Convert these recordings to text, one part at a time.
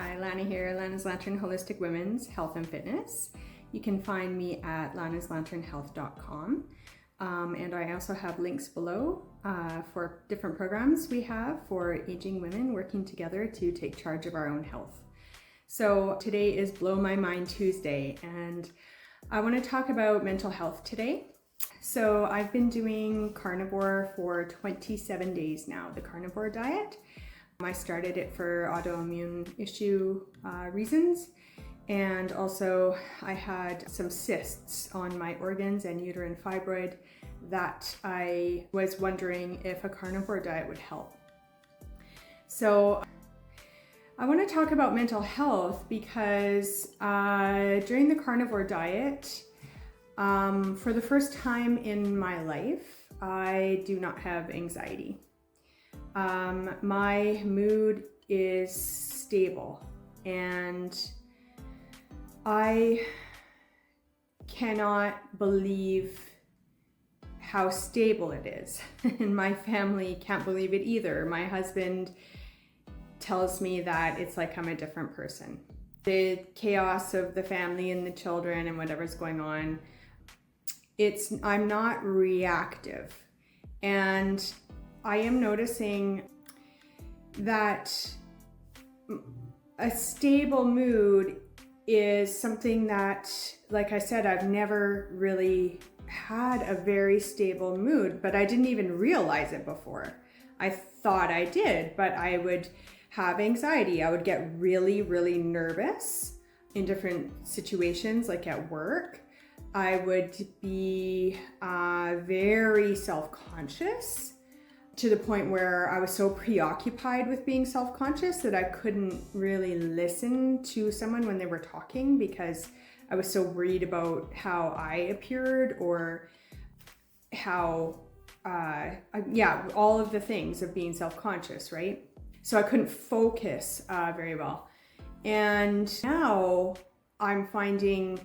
Hi, Lana here, Lana's Lantern Holistic Women's Health and Fitness. You can find me at lanaslanternhealth.com. And I also have links below for different programs we have for aging women working together to take charge of our own health. So today is Blow My Mind Tuesday, and I want to talk about mental health today. So I've been doing carnivore for 27 days now, the carnivore diet. I started it for autoimmune issue reasons, and also I had some cysts on my organs and uterine fibroid that I was wondering if a carnivore diet would help. So I want to talk about mental health because during the carnivore diet, for the first time in my life, I do not have anxiety. My mood is stable, and I cannot believe how stable it is. And my family can't believe it either. My husband tells me that it's like I'm a different person. The chaos of the family and the children and whatever's going on, I'm not reactive. And I am noticing that a stable mood is something that, like I said, I've never really had a very stable mood, but I didn't even realize it before. I thought I did, but I would have anxiety. I would get really, really nervous in different situations, like at work. I would be very self-conscious, to the point where I was so preoccupied with being self-conscious that I couldn't really listen to someone when they were talking because I was so worried about how I appeared or how, all of the things of being self-conscious, right? So I couldn't focus very well. And now I'm finding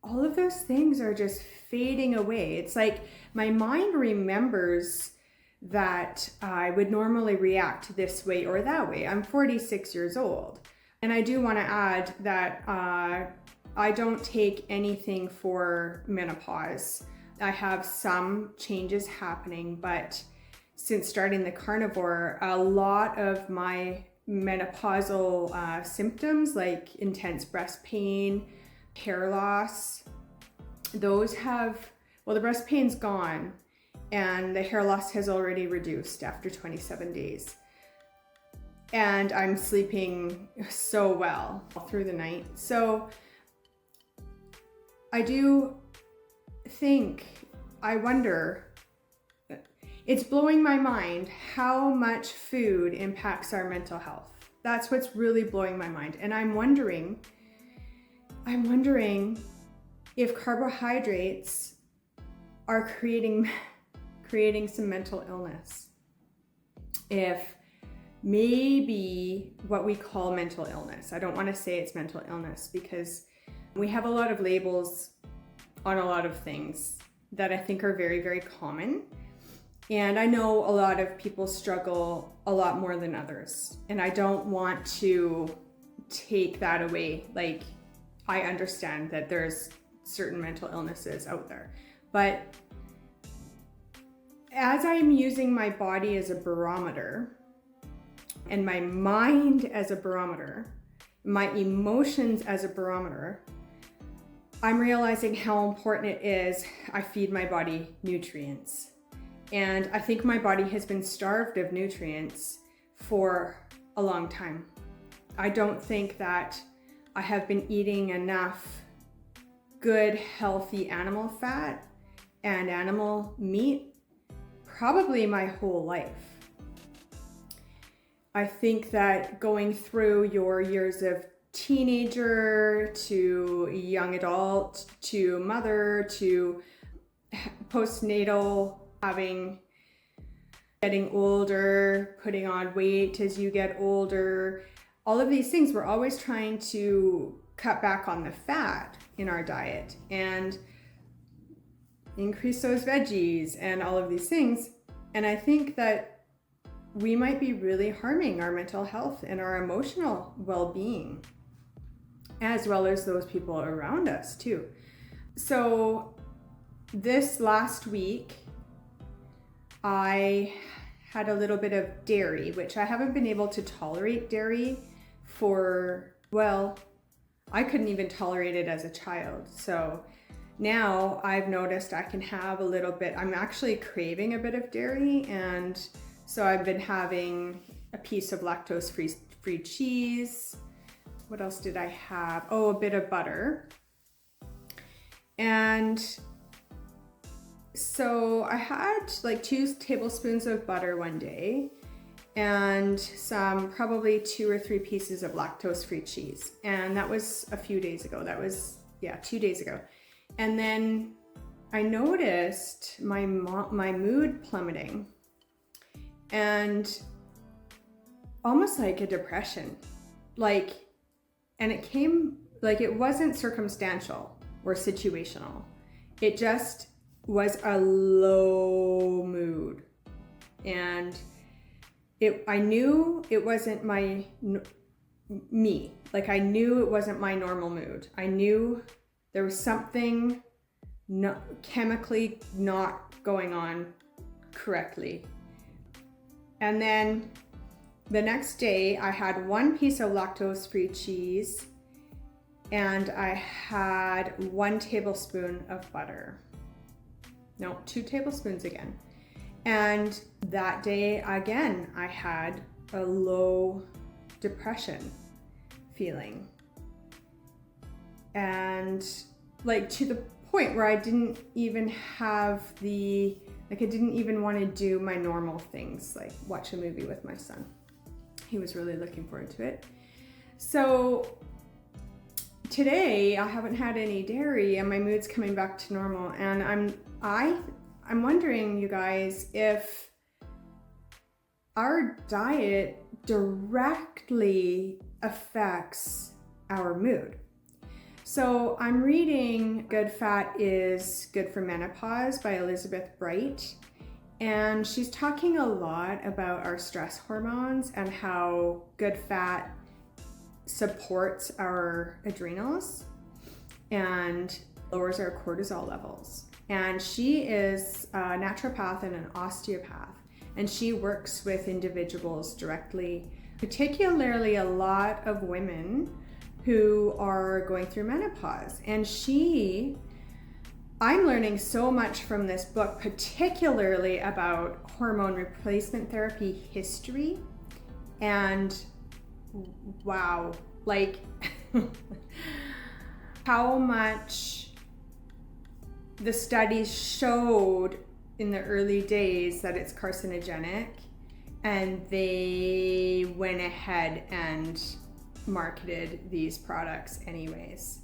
all of those things are just fading away. It's like my mind remembers that I would normally react this way or that way. I'm 46 years old. And I do want to add that I don't take anything for menopause. I have some changes happening, but since starting the carnivore, a lot of my menopausal symptoms like intense breast pain, hair loss, the breast pain's gone. And the hair loss has already reduced after 27 days. And I'm sleeping so well through the night. So I wonder, it's blowing my mind how much food impacts our mental health. That's what's really blowing my mind. And I'm wondering if carbohydrates are creating some mental illness. If maybe what we call mental illness, I don't want to say it's mental illness because we have a lot of labels on a lot of things that I think are very, very common. And I know a lot of people struggle a lot more than others. And I don't want to take that away. Like, I understand that there's certain mental illnesses out there, but as I'm using my body as a barometer and my mind as a barometer, my emotions as a barometer, I'm realizing how important it is I feed my body nutrients. And I think my body has been starved of nutrients for a long time. I don't think that I have been eating enough good, healthy animal fat and animal meat probably my whole life. I think that going through your years of teenager to young adult to mother to postnatal, getting older, putting on weight as you get older, all of these things, we're always trying to cut back on the fat in our diet and increase those veggies and all of these things. And I think that we might be really harming our mental health and our emotional well-being, as well as those people around us too. So this last week, I had a little bit of dairy, which I haven't been able to tolerate dairy for, well, I couldn't even tolerate it as a child. So now I've noticed I can have a little bit, I'm actually craving a bit of dairy, and so I've been having a piece of lactose-free cheese. What else did I have? Oh, a bit of butter. And so I had like 2 tablespoons of butter one day and some probably 2 or 3 pieces of lactose-free cheese. And that was a few days ago. That was, 2 days ago. And then I noticed my mood plummeting and almost like a depression. And it came, it wasn't circumstantial or situational. It just was a low mood. And I knew it wasn't me. I knew it wasn't my normal mood. I knew there was something chemically not going on correctly. And then the next day I had 1 piece of lactose-free cheese and I had 1 tablespoon of butter. No, 2 tablespoons again. And that day again, I had a low depression feeling. And to the point where I didn't even have I didn't even want to do my normal things, like watch a movie with my son. He was really looking forward to it. So today I haven't had any dairy and my mood's coming back to normal. And I'm wondering, you guys, if our diet directly affects our mood. So I'm reading Good Fat is Good for Menopause by Elizabeth Bright. And she's talking a lot about our stress hormones and how good fat supports our adrenals and lowers our cortisol levels. And she is a naturopath and an osteopath, and she works with individuals directly, particularly a lot of women who are going through menopause. And I'm learning so much from this book, particularly about hormone replacement therapy history. And wow, how much the studies showed in the early days that it's carcinogenic, and they went ahead and marketed these products anyways.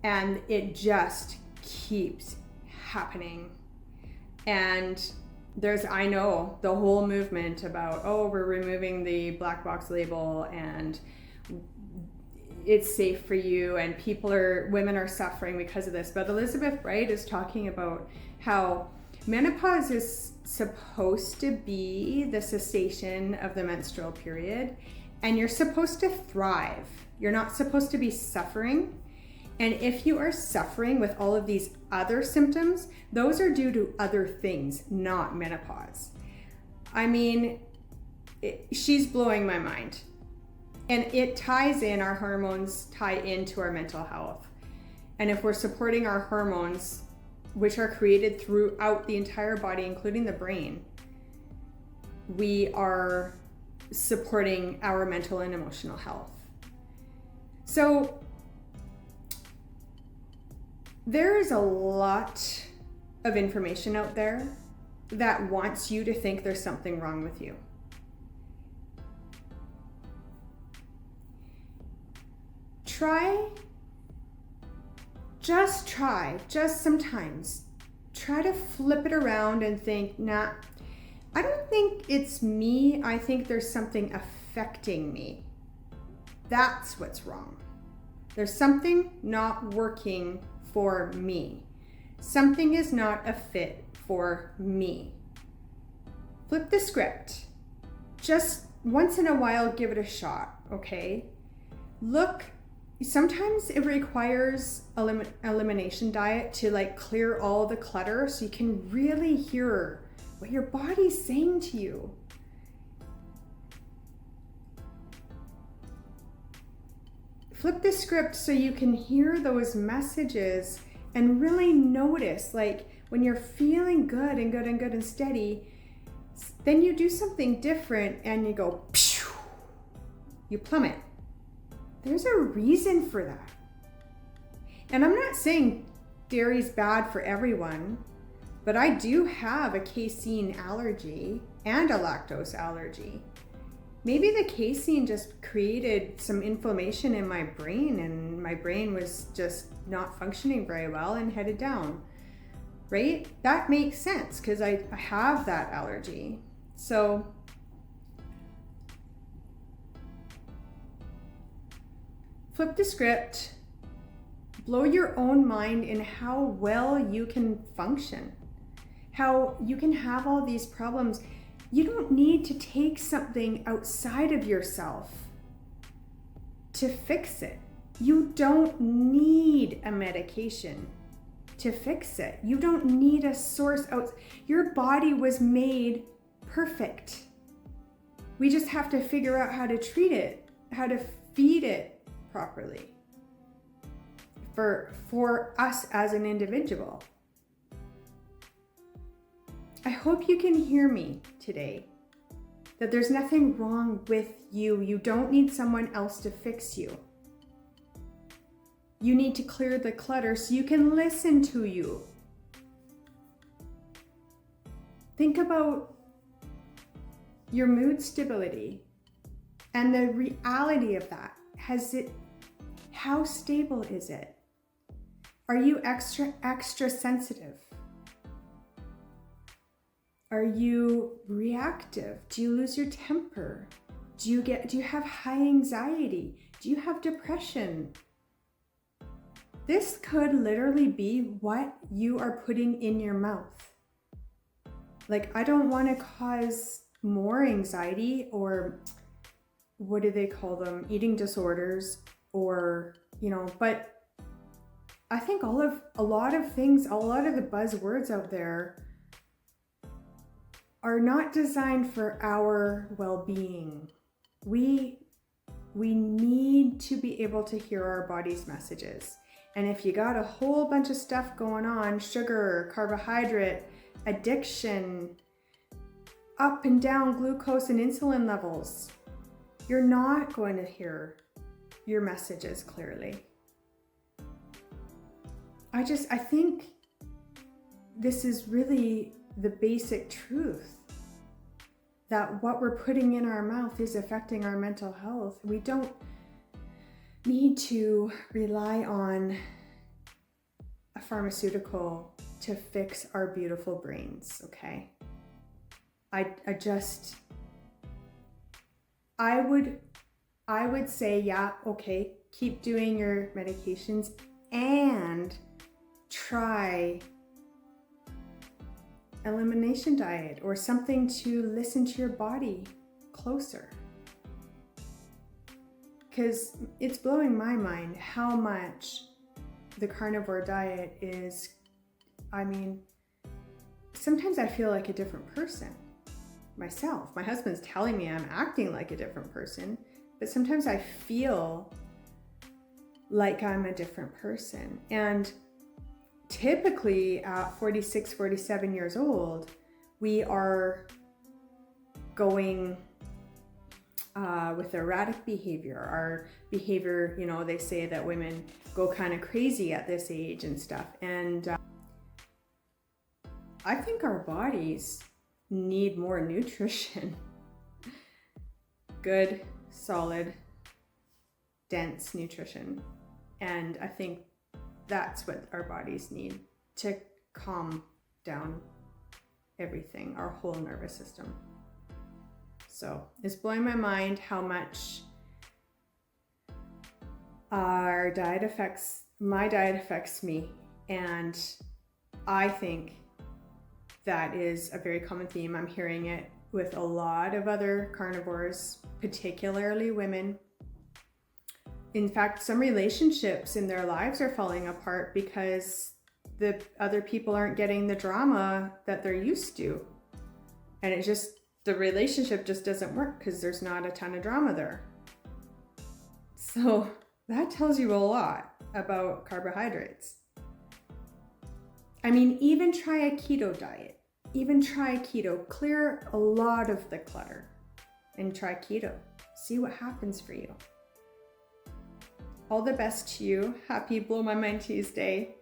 And it just keeps happening. And I know the whole movement about, we're removing the black box label and it's safe for you, and women are suffering because of this. But Elizabeth Bright is talking about how menopause is supposed to be the cessation of the menstrual period, and you're supposed to thrive. You're not supposed to be suffering. And if you are suffering with all of these other symptoms, those are due to other things, not menopause. I mean, she's blowing my mind. And it ties in, our hormones tie into our mental health. And if we're supporting our hormones, which are created throughout the entire body, including the brain, we are supporting our mental and emotional health. So there is a lot of information out there that wants you to think there's something wrong with you. Just sometimes, try to flip it around and think, nah, I don't think it's me. I think there's something affecting me. That's what's wrong. There's something not working for me. Something is not a fit for me. Flip the script. just once in a while, give it a shot, okay? Look, sometimes it requires elimination diet to like clear all the clutter so you can really hear what your body's saying to you. Flip the script so you can hear those messages and really notice, like when you're feeling good and good and good and steady, then you do something different and you go, phew, you plummet. There's a reason for that. And I'm not saying dairy's bad for everyone, but I do have a casein allergy and a lactose allergy. Maybe the casein just created some inflammation in my brain and my brain was just not functioning very well and headed down, right? That makes sense because I have that allergy. So flip the script, blow your own mind in how well you can function, how you can have all these problems. You don't need to take something outside of yourself to fix it. You don't need a medication to fix it. You don't need a source out. Your body was made perfect. We just have to figure out how to treat it, how to feed it properly for us as an individual. I hope you can hear me today, that there's nothing wrong with you. You don't need someone else to fix you. You need to clear the clutter so you can listen to you. Think about your mood stability and the reality of that. How stable is it? Are you extra sensitive? Are you reactive? Do you lose your temper? Do you have high anxiety? Do you have depression? This could literally be what you are putting in your mouth. Like, I don't want to cause more anxiety or what do they call them? Eating disorders or, but I think a lot of the buzzwords out there are not designed for our well-being. We need to be able to hear our body's messages. And if you got a whole bunch of stuff going on, sugar, carbohydrate, addiction, up and down glucose and insulin levels, you're not going to hear your messages clearly. I think this is really the basic truth, that what we're putting in our mouth is affecting our mental health. We don't need to rely on a pharmaceutical to fix our beautiful brains, okay? I would say, yeah, okay, keep doing your medications and try elimination diet or something to listen to your body closer. Because it's blowing my mind how much the carnivore diet is, sometimes I feel like a different person myself. My husband's telling me I'm acting like a different person, but sometimes I feel like I'm a different person. And typically at 46, 47 years old, we are going with erratic behavior. Our behavior, they say that women go kind of crazy at this age and stuff. And I think our bodies need more nutrition. Good, solid, dense nutrition. And I think that's what our bodies need to calm down everything, our whole nervous system. So it's blowing my mind how much my diet affects me. And I think that is a very common theme. I'm hearing it with a lot of other carnivores, particularly women. In fact, some relationships in their lives are falling apart because the other people aren't getting the drama that they're used to. And the relationship just doesn't work because there's not a ton of drama there. So that tells you a lot about carbohydrates. I mean, even try a keto diet. Even try keto. Clear a lot of the clutter and try keto. See what happens for you. All the best to you. Happy Blow My Mind Tuesday.